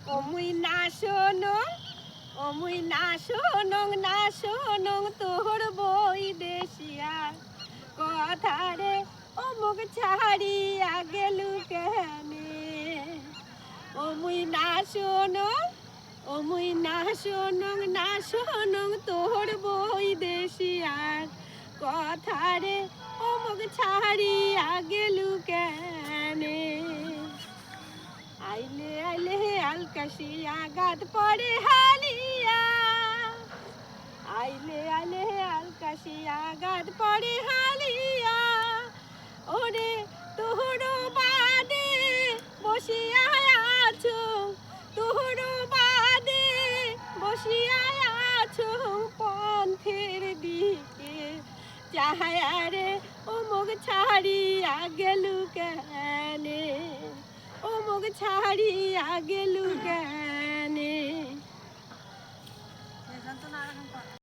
অমুই না শোনং অমুই না শোনং তোর বই দেশিয়া কথারে অমুক ছাড়িয়া গেলু কেনে অমুই না শোনং তোর বই দেশিয়ার কথারে অমুক ছাড়িয়া গেলু কেনে আইলে আইলে আলকাশিয়া গাত পড়ে হালিয়া আইলে আইলে আলকাশিয়া গাত পড়ে হালিয়া ওরে তোহর বাদে বসিয়া আছো তোহর বাদে বসিয়া আছো পন্থের দিকে চাহায়ারে অমুক ছাড়িয়া গেলু কেনে অমুক ছাড়িয়া গেলু কেনে